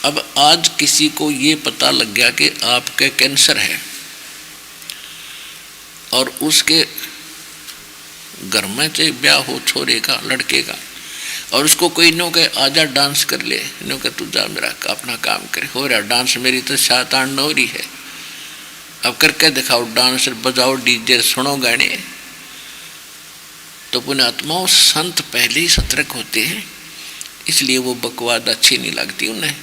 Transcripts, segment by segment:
अब आज किसी को ये पता लग गया कि आपके कैंसर है और उसके घर में चाहे ब्याह हो छोरे का लड़के का, और उसको कोई नो कहे आजा डांस कर ले, नो कहे तू जा मेरा अपना काम करे, हो रहा डांस, मेरी तो शातान हो रही है, अब करके दिखाओ डांस, बजाओ डीजे, सुनो गाने। तो पुण्यात्माओं संत पहले ही सतर्क होते हैं, इसलिए वो बकवाद अच्छी नहीं लगती उन्हें।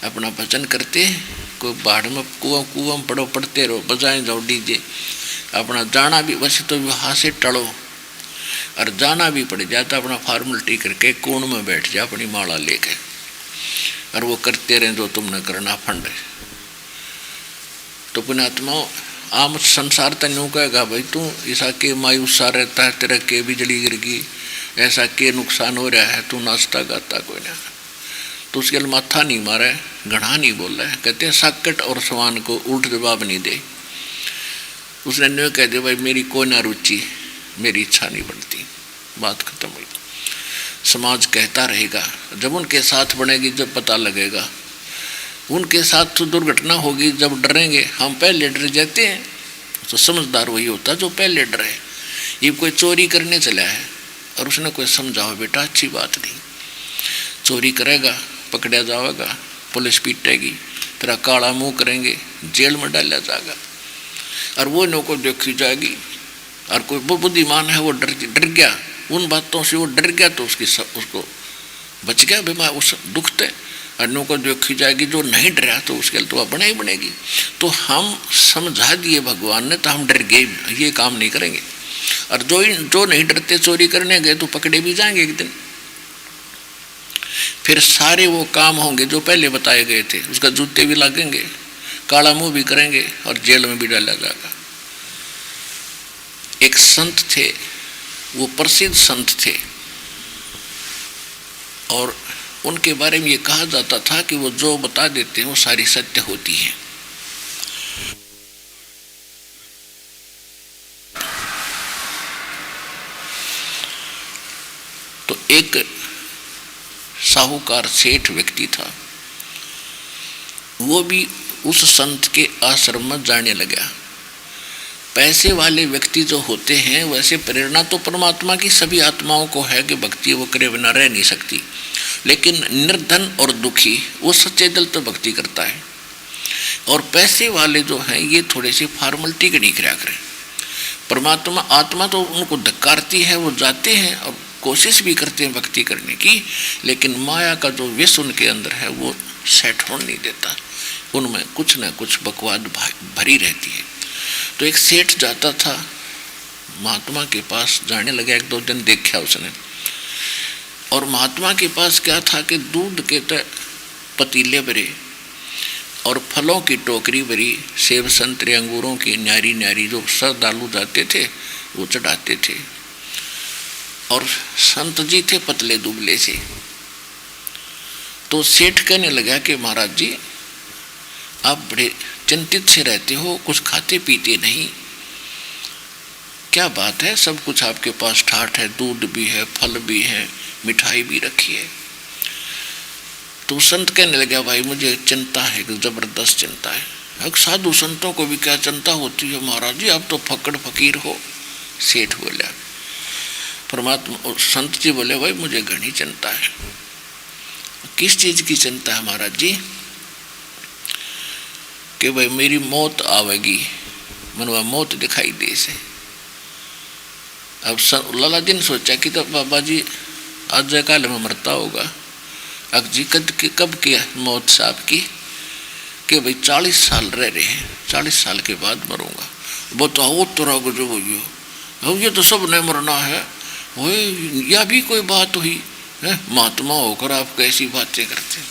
अपना भजन करते हैं, कोई बाढ़ में कुआं पड़ो, पढ़ते रहो, बजाएं जाओ डीजे। अपना जाना भी वैसे तो वहाँ से टलो, और जाना भी पड़ जाता अपना फॉर्मेलिटी करके कोण में बैठ जा अपनी माला लेके, और वो करते रहे जो तुमने करना फंड। तो पुण्यात्माओं आम संसार तन्यू कहेगा भाई तू ऐसा के मायूसा रहता है, तेरा के बिजली गिर गई, ऐसा के नुकसान हो रहा है, तू नाचता गाता कोई ना। तो उसके लिए माथा नहीं मारा है, घड़ा नहीं बोला है। कहते हैं साकट और सवान को उल्ट जवाब नहीं दे। उसने न्यू कह दिया भाई मेरी कोई ना रुचि, मेरी इच्छा नहीं बनती, बात खत्म हुई। समाज कहता रहेगा, जब उनके साथ बनेगी जब पता लगेगा। उनके साथ तो दुर्घटना होगी जब डरेंगे, हम पहले डर जाते हैं। तो समझदार वही होता जो पहले डरे। ये कोई चोरी करने चला है और उसने कोई समझाओ बेटा अच्छी बात नहीं, चोरी करेगा पकड़ा जाएगा, पुलिस पीटेगी, तेरा काला मुंह करेंगे, जेल में डाला जाएगा, और वो नो को देखी जाएगी। और कोई बुद्धिमान है वो डर गया उन बातों से, वो डर गया तो उसको बच गया बीमार उस दुख से। अन्यों को देखी जाएगी, जो नहीं डरा तो उसके लिए तो बना ही बनेगी। तो हम समझा दिए भगवान ने, तो हम डर गए, ये काम नहीं करेंगे। और जो नहीं डरते चोरी करने गए तो पकड़े भी जाएंगे एक दिन। फिर सारे वो काम होंगे जो पहले बताए गए थे, उसका जूते भी लगेंगे, काला मुंह भी करेंगे और जेल में भी डाला जाएगा। एक संत थे, वो प्रसिद्ध संत थे, और उनके बारे में ये कहा जाता था कि वो जो बता देते हैं वो सारी सत्य होती है। तो एक साहूकार सेठ व्यक्ति था, वो भी उस संत के आश्रम में जाने लगा। पैसे वाले व्यक्ति जो होते हैं, वैसे प्रेरणा तो परमात्मा की सभी आत्माओं को है कि भक्ति वो करे बिना रह नहीं सकती, लेकिन निर्धन और दुखी वो सच्चे दिल तो भक्ति करता है। और पैसे वाले जो हैं ये थोड़े से फॉर्मेलिटी के नहीं करा करें। परमात्मा आत्मा तो उनको धक्कारती है, वो जाते हैं और कोशिश भी करते हैं भक्ति करने की, लेकिन माया का जो विष उनके अंदर है वो सेट होने नहीं देता, उनमें कुछ न कुछ बकवाद भरी रहती है। तो एक सेठ जाता था महात्मा के पास, जाने लगा, एक दो दिन देखा उसने। और महात्मा के पास क्या था कि दूध के पतीले भरे और फलों की टोकरी भरी, सेब संतरे अंगूरों की न्यारी न्यारी जो श्रद्धालु जाते थे वो चढ़ाते थे। और संत जी थे पतले दुबले से। तो सेठ कहने लगा कि महाराज जी आप बड़े चिंतित से रहते हो, कुछ खाते पीते नहीं, क्या बात है? सब कुछ आपके पास ठाठ है, दूध भी है, फल भी है, मिठाई भी रखी है। तो संत कहने लगा भाई मुझे चिंता है, जबरदस्त चिंता है। अब साधु संतों को भी क्या चिंता होती है महाराज जी, आप तो फकड़ फकीर हो। सेठ बोला, परमात्मा संत जी बोले भाई मुझे घनी चिंता है। किस चीज की चिंता है महाराज जी? कि भाई मेरी मौत आवेगी, मनवा मौत दिखाई दे से। अब लाला जी ने सोचा कि तो बाबा जी आज काल में मरता होगा। अब जी कब की मौत साहब की कि भाई 40 साल रह रहे हैं, 40 साल के बाद मरूंगा। बताओ तो जो भैया, अब ये तो सब नहीं मरना है, वही यह भी कोई बात हुई है? महात्मा होकर आप कैसी बातें करते हैं?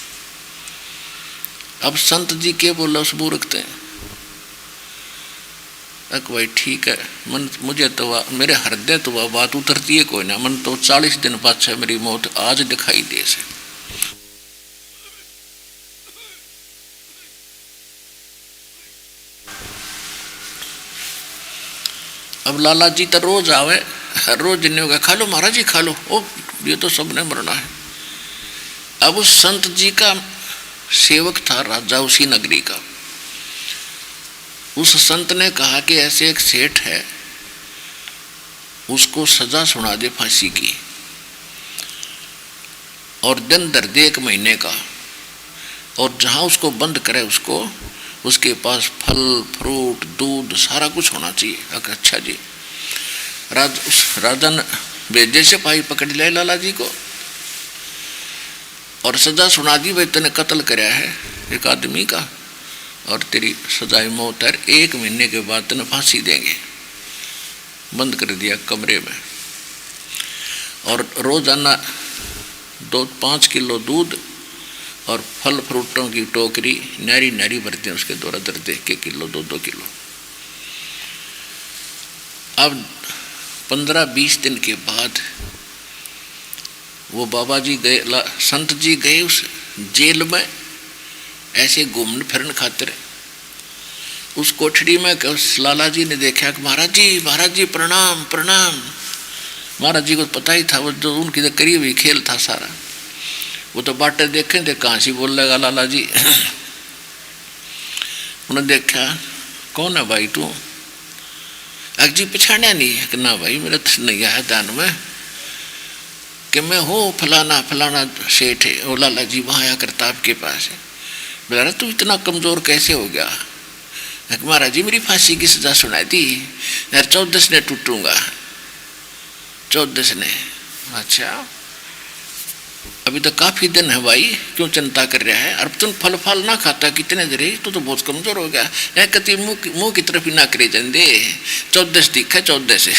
अब संत जी के बोला उस मूर्खते भाई ठीक है, मन मुझे तो मेरे हृदय तो वह बात उतरती है कोई ना, मन तो 40 दिन बाद से मेरी मौत आज दिखाई दे से। अब लाला जी तो रोज आवे, रोज नहीं होगा, खा लो महाराज जी खा लो, ओ ये तो सबने मरना है। अब उस संत जी का सेवक था राजा उसी नगरी का। उस संत ने कहा कि ऐसे एक सेठ है, उसको सजा सुना दे फांसी की, और दिन दर दे 1 महीने का, और जहां उसको बंद करे उसको, उसके पास फल फ्रूट दूध सारा कुछ होना चाहिए। अच्छा जी। राजा ने भेजे सिपाही पकड़ लिया लाला जी को और सजा सुना दी, भाई तूने कत्ल कराया है एक आदमी का और तेरी सजाए मौत है, 1 महीने के बाद तेने फांसी देंगे। बंद कर दिया कमरे में, और रोजाना 5 किलो दूध और फल फ्रूटों की टोकरी नारी नारी भरते हैं उसके द्वारा, दर देख के किलो 2-2 किलो। अब 15-20 दिन के बाद वो बाबा जी गए, संत जी गए उस जेल में ऐसे घूमने फिरन खातिर। उस कोठड़ी में उस लाला जी ने देखा कि महाराज जी प्रणाम प्रणाम। महाराज जी को पता ही था, वो जो उनकी करीब ही खेल था सारा। वो तो बाटे देखे थे, कहाँ से बोल लेगा लाला जी। उन्होंने देखा, कौन है भाई तू? अक जी पछाड़ा नहीं है कि ना भाई, मेरा तो नहीं आया ध्यान में कि मैं हूँ फलाना फलाना सेठ है। वो लाला जी वहाँ आया करता आपके पास है। बोला तू इतना कमज़ोर कैसे हो गया? महाराज जी मेरी फांसी की सजा सुनाई थी यार, 14 ने टूटूंगा, 14 ने। अच्छा अभी तो काफ़ी दिन है भाई, क्यों चिंता कर रहा है? और तुम फल फल ना खाता कितने देर, तो बहुत कमज़ोर हो गया है। कति मुँह की तरफ ही ना करे जंदे, 14 दिखा 14 से।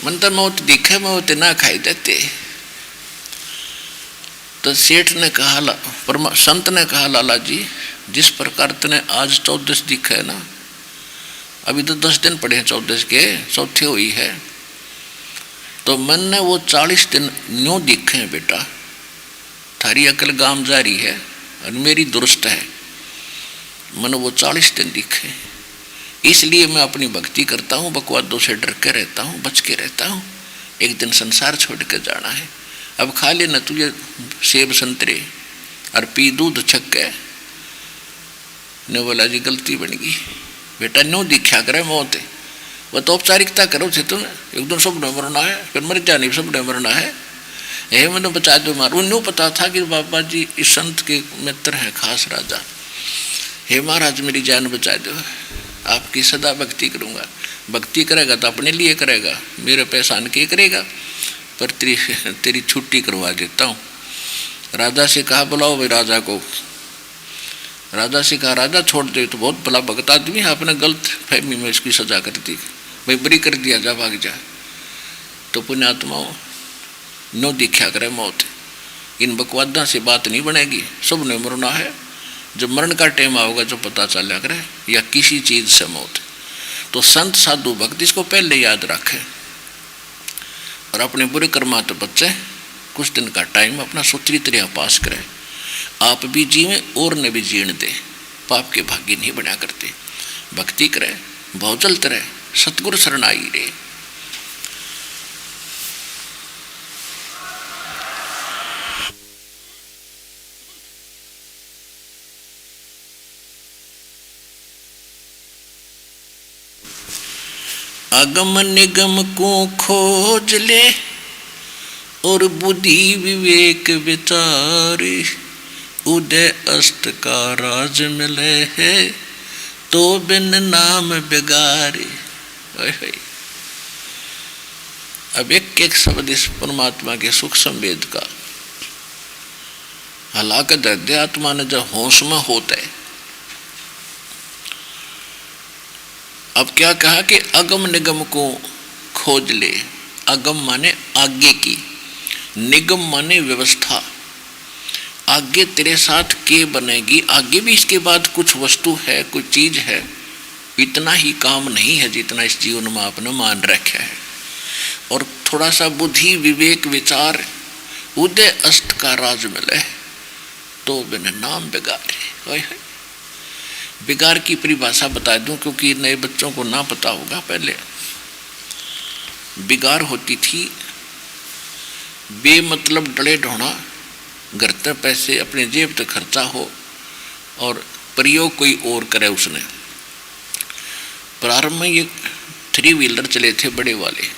मन तो मौत दिखे, मौत ना खाई देते। तो सेठ ने कहा, संत ने कहा, लाला जी जिस प्रकार तने आज 14 दिखा है ना, अभी तो 10 दिन पड़े हैं 14 के, चौथे हुई है, तो मन ने वो 40 दिन न्यों दिखे हैं बेटा। थारी अकल गाम जारी है और मेरी दुरुस्त है, मन वो 40 दिन दिखे। इसलिए मैं अपनी भक्ति करता हूँ, बकवादों से डर के रहता हूँ, बच के रहता हूँ। एक दिन संसार छोड़ कर जाना है। अब खा लेना तुझे सेब संतरे और पी दूध छक्के। ने बोला जी गलती बन गई बेटा, न्यू दिखा करे मौत। वह तो औपचारिकता करो थे तुम, एक दिन सब मरना है, फिर मर जानी सब मरना है। यह मैंने बचा दो मारू। न्यू पता था कि बाबा जी इस संत के मित्र हैं खास राजा। हे महाराज मेरी जान बचा दो, आपकी सदा भक्ति करूँगा। भक्ति करेगा तो अपने लिए करेगा, मेरे पहचान के करेगा, पर तेरी छुट्टी करवा देता हूँ। राजा से कहा बुलाओ भाई राजा को। राजा से कहा राजा छोड़ दे, तो बहुत भला भगत आदमी है, आपने गलत फहमी में इसकी सजा कर दी, भाई बरी कर दिया, जा भाग जा। तो पुण्यात्माओं नो दिखा करे मौत। इन बकवादा से बात नहीं बनेगी, सब ने मरना है। जब मरण का टाइम आओगा जो पता चला करे, या किसी चीज़ से मौत। तो संत साधु भक्त इसको पहले याद रखें और अपने बुरे कर्मा तो बच्चे कुछ दिन का टाइम अपना सुथरी तरह पास करें। आप भी जीवें और ने भी जीण दे, पाप के भाग्य नहीं बना करते। भक्ति करे, भाव चलते रहे, सतगुरु शरण आई रे। अगम निगम को खोज ले और बुद्धि विवेक विचारे, उदय अस्त का राज मिले है तो बिन नाम बिगारे। अब एक एक शब्द इस परमात्मा के सुख संवेद का। हालांकि हृदय आत्मा ने जब होश में होता है, अब क्या कहा कि अगम निगम को खोज ले। अगम माने आगे की, निगम माने व्यवस्था। आगे तेरे साथ के बनेगी, आगे भी इसके बाद कुछ वस्तु है, कोई चीज है। इतना ही काम नहीं है जितना इस जीवन में आपने मान रखा है। और थोड़ा सा बुद्धि विवेक विचार, उदय अस्त का राज मिले तो बिन नाम बिगारे। बिगार की परिभाषा बता दूं, क्योंकि नए बच्चों को ना पता होगा। पहले बिगार होती थी बेमतलब डले ढोना, घर तक पैसे अपने जेब तक खर्चा हो और प्रयोग कोई और करे उसने। प्रारंभ में ये 3 व्हीलर चले थे बड़े वाले,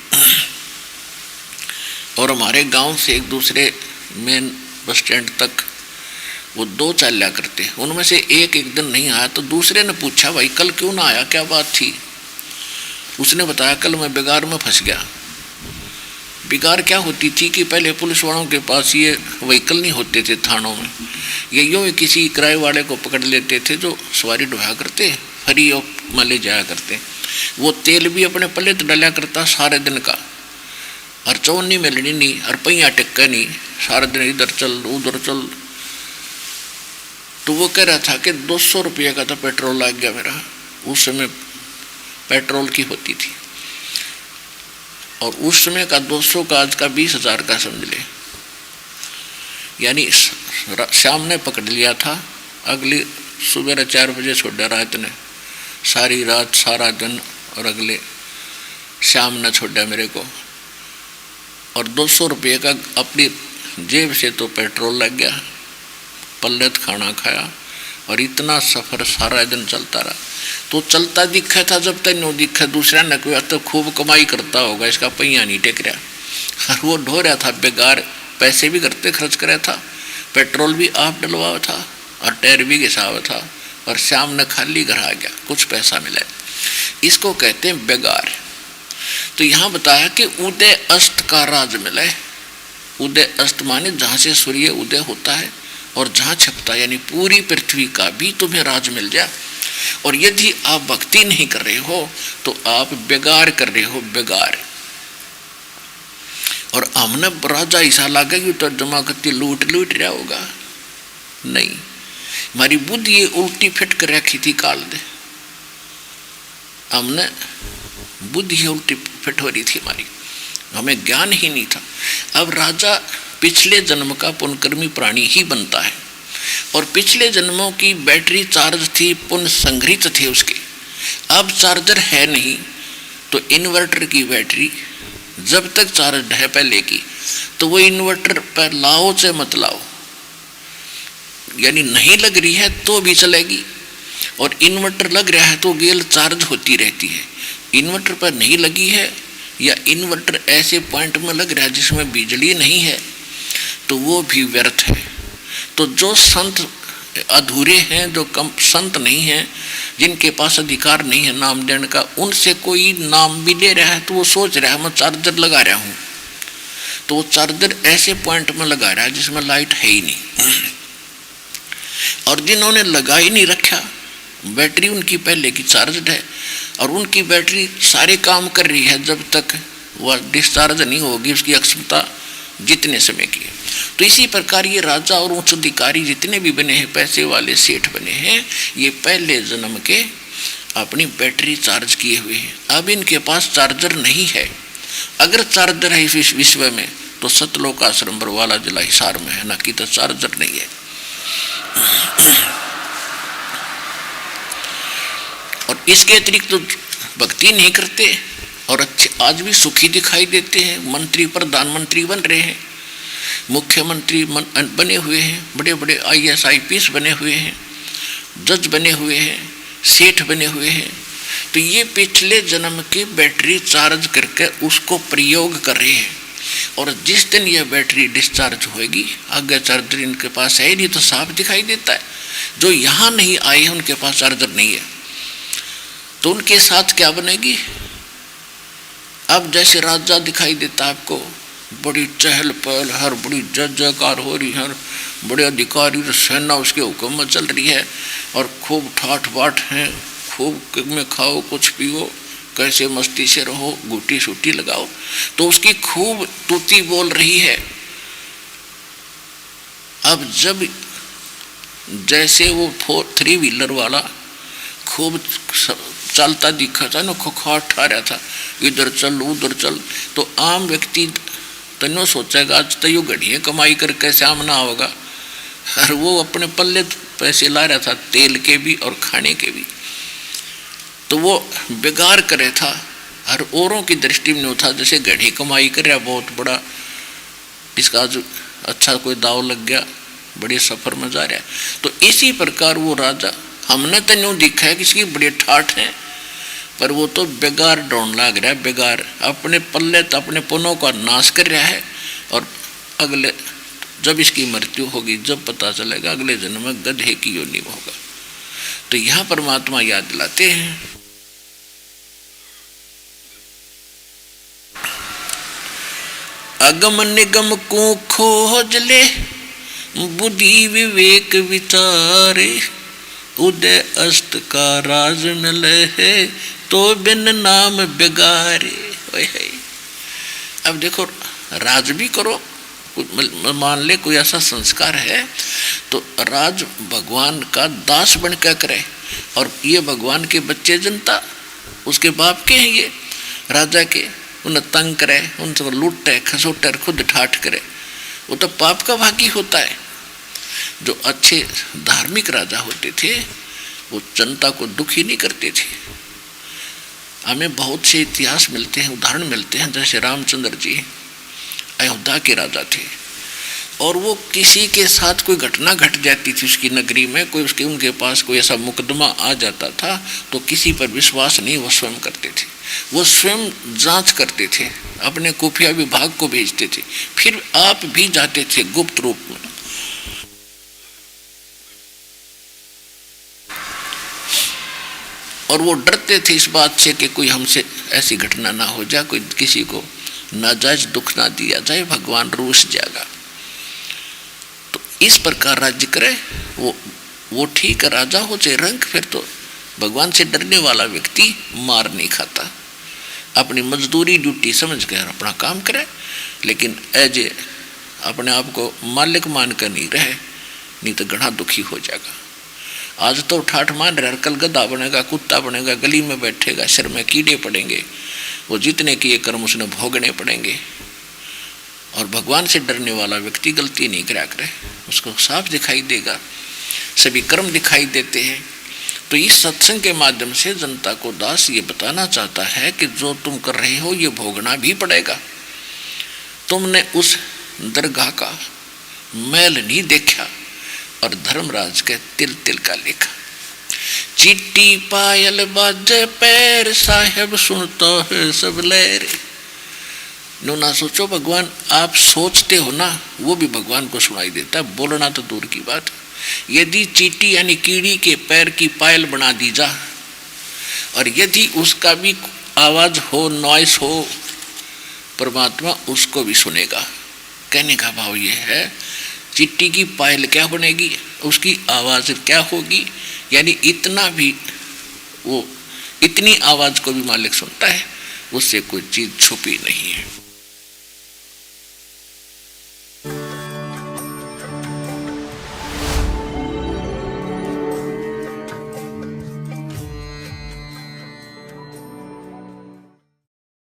और हमारे गांव से एक दूसरे मेन बस स्टैंड तक वो 2 चला करते। उनमें से एक दिन नहीं आया तो दूसरे ने पूछा, भाई कल क्यों ना आया, क्या बात थी? उसने बताया, कल मैं बिगार में फंस गया। बिगार क्या होती थी कि पहले पुलिस वालों के पास ये व्हीकल नहीं होते थे थानों में, ये यूँ किसी किराए वाले को पकड़ लेते थे जो सवारी ढोया करते, फ्री में ले जाया करते। वो तेल भी अपने पल्ले तो डाला करता सारे दिन का, और चौनी मिलनी नहीं, और पहिया टिक्का नहीं, सारा दिन इधर चल उधर चल। तो वो कह रहा था कि 200 रुपये का तो पेट्रोल लग गया मेरा। उस समय पेट्रोल की होती थी, और उस समय का 200 का आज का 20,000 का समझ ले। यानी शाम ने पकड़ लिया था, अगली सुबह 4 बजे छोड़ा रात ने, सारी रात सारा दिन, और अगले शाम ने छोड़ा मेरे को। और 200 रुपये का अपनी जेब से तो पेट्रोल लग गया, पल्ले खाना खाया, और इतना सफ़र सारा दिन चलता रहा। तो चलता दिखा था जब तक नो दिखा दूसरा न कोई तो खूब कमाई करता होगा, इसका पहिया नहीं टेक रहा, और वो ढो रहा था बेकार, पैसे भी करते खर्च कर रहा था, पेट्रोल भी आप डलवा था, और टायर भी घिसावा था, और शाम ने खाली घर आ गया, कुछ पैसा मिला। इसको कहते हैं बेगार। तो यहाँ बताया कि उदय अस्त का राज मिला है। उदय अस्त माने जहाँ से सूर्य उदय होता है और जहाँ छिपता है, यानी पूरी पृथ्वी का भी तुम्हें राज मिल जाए। और यदि आप भक्ति नहीं कर रहे हो तो आप बेगार कर रहे हो, बेगार। और हमने राजा ऐसा लगा कि तो जमा करती लूट रहा होगा, नहीं, हमारी बुद्धि ये उल्टी फिट कर रखी थी काल दे, हमने बुद्धि उल्टी फिट हो रही थी हमारी, हमें ज्ञान ही नहीं था। अब राजा पिछले जन्म का पुण्यकर्मी प्राणी ही बनता है, और पिछले जन्मों की बैटरी चार्ज थी, पुण्य संग्रहित थे उसके। अब चार्जर है नहीं, तो इन्वर्टर की बैटरी जब तक चार्ज है पहले की, तो वो इन्वर्टर पर लाओ चाहे मत लाओ, यानी नहीं लग रही है तो भी चलेगी, और इन्वर्टर लग रहा है तो गेल चार्ज होती रहती है। इन्वर्टर पर नहीं लगी है, या इन्वर्टर ऐसे पॉइंट में लग रहा है जिसमें बिजली नहीं है, तो वो भी व्यर्थ है। तो जो संत अधूरे हैं, जो कम संत नहीं हैं, जिनके पास अधिकार नहीं है नाम देने का, उनसे कोई नाम भी ले रहा है तो वो सोच रहा है मैं चार्जर लगा रहा हूँ, तो वो चार्जर ऐसे पॉइंट में लगा रहा है जिसमें लाइट है ही नहीं। और जिन्होंने लगा ही नहीं रखा, बैटरी उनकी पहले की चार्जड है, और उनकी बैटरी सारे काम कर रही है जब तक वह डिस्चार्ज नहीं होगी उसकी अक्षमता जितने समय की है। तो इसी प्रकार ये राजा और उच्च अधिकारी जितने भी बने हैं, पैसे वाले सेठ बने हैं, ये पहले जन्म के अपनी बैटरी चार्ज किए हुए हैं। अब इनके पास चार्जर नहीं है। अगर चार्जर है इस विश्व में तो सतलोक आश्रम बरवाला जिला हिसार में है, ना कि तो चार्जर नहीं है। और इसके अतिरिक्त तो भक्ति नहीं करते, और अच्छे आज भी सुखी दिखाई देते हैं। मंत्री प्रधानमंत्री बन रहे हैं, मुख्यमंत्री बने हुए हैं, बड़े बड़े IAS IPS बने हुए हैं, जज बने हुए हैं, सेठ बने हुए हैं। तो ये पिछले जन्म की बैटरी चार्ज करके उसको प्रयोग कर रहे हैं, और जिस दिन यह बैटरी डिस्चार्ज होगी, आगे चार्जर इनके पास है नहीं तो साफ दिखाई देता है। जो यहाँ नहीं आए हैं उनके पास चार्जर नहीं है, तो उनके साथ क्या बनेगी? अब जैसे राजा दिखाई देता आपको, बड़ी चहल पहल, हर बड़ी जय जयकार हो रही है, बड़े अधिकारी सेना उसके हुक्म में चल रही है, और खूब ठाठ बाट हैं, खूब में खाओ कुछ पियो, कैसे मस्ती से रहो, गुटी सूटी लगाओ, तो उसकी खूब तूती बोल रही है। अब जब जैसे वो 3 व्हीलर वाला खूब चलता दिखा था ना, खुखाट ठा रहा था, इधर चल उधर चल, तो आम व्यक्ति तनो सोचेगा आज तो यो घड़िया कमाई कर कैसे आमना होगा, और वो अपने पल्ले पैसे ला रहा था, तेल के भी और खाने के भी, तो वो बेगार करे था। और औरों की दृष्टि में नहीं था जैसे घड़ी कमाई कर रहा बहुत बड़ा, इसका आज अच्छा कोई दाव लग गया, बड़े सफर में जा रहा है। तो इसी प्रकार वो राजा हमने तो यूँ दिखा है किसी बड़े ठाठ हैं, पर वो तो बेगार ढूंढ लग रहा है, बेगार अपने पल्ले तो अपने पुनों का नाश कर रहा है। और अगले जब इसकी मृत्यु होगी, जब पता चलेगा अगले जन्म में गधे की योनि में होगा। तो यहाँ परमात्मा याद दिलाते हैं, अगम निगम को खोज ले बुद्धि विवेक विचारे, उदय अस्त का राज न ले तो बिन नाम बिगारे। अब देखो राज भी करो, मान ले कोई ऐसा संस्कार है तो राज भगवान का दास बन कर करे, और ये भगवान के बच्चे जनता उसके बाप के हैं, ये राजा के, उन्हें तंग करे, उनसे लूटे खसोटे खुद ठाठ करे, वो तो पाप का भागी होता है। जो अच्छे धार्मिक राजा होते थे वो जनता को दुखी नहीं करते थे। हमें बहुत से इतिहास मिलते हैं, उदाहरण मिलते हैं, जैसे रामचंद्र जी अयोध्या के राजा थे, और वो किसी के साथ कोई घटना घट जाती थी उसकी नगरी में, कोई उसके उनके पास कोई ऐसा मुकदमा आ जाता था तो किसी पर विश्वास नहीं वो स्वयं करते थे, वो स्वयं जांच करते थे, अपने खुफिया विभाग को भेजते थे, फिर आप भी जाते थे गुप्त रूप में। और वो डरते थे इस बात से कि कोई हमसे ऐसी घटना ना हो जाए, कोई किसी को नाजायज दुख ना दिया जाए, भगवान रूस जाएगा। तो इस प्रकार राज्य करे वो ठीक राजा हो चाहे रंग, फिर तो भगवान से डरने वाला व्यक्ति मार नहीं खाता, अपनी मजदूरी ड्यूटी समझ कर अपना काम करे, लेकिन ऐजे अपने आप को मालिक मान कर नहीं रहे, नहीं तो घना दुखी हो जाएगा। आज तो ठाठ मान रहा, कल गधा बनेगा, कुत्ता बनेगा, गली में बैठेगा, सिर में कीड़े पड़ेंगे, वो जितने किए कर्म उसने भोगने पड़ेंगे। और भगवान से डरने वाला व्यक्ति गलती नहीं करा करे, उसको साफ दिखाई देगा, सभी कर्म दिखाई देते हैं। तो इस सत्संग के माध्यम से जनता को दास ये बताना चाहता है कि जो तुम कर रहे हो ये भोगना भी पड़ेगा। तुमने उस दरगाह का मैल नहीं देखा, और धर्मराज के तिल तिल का लिखा, चिट्टी पायल बाजे पैर, साहेब सुनता है सब लहर। नो ना सोचो, भगवान आप सोचते हो ना, वो भी भगवान को सुनाई देता है, बोलना तो दूर की बात है। यदि चींटी यानी कीड़ी के पैर की पायल बना दी जा, और यदि उसका भी आवाज हो, नॉइस हो, परमात्मा उसको भी सुनेगा। कहने का भाव ये है, चिट्टी की पायल क्या बनेगी, उसकी आवाज क्या होगी, यानी इतना भी वो, इतनी आवाज को भी मालिक सुनता है, उससे कोई चीज छुपी नहीं है।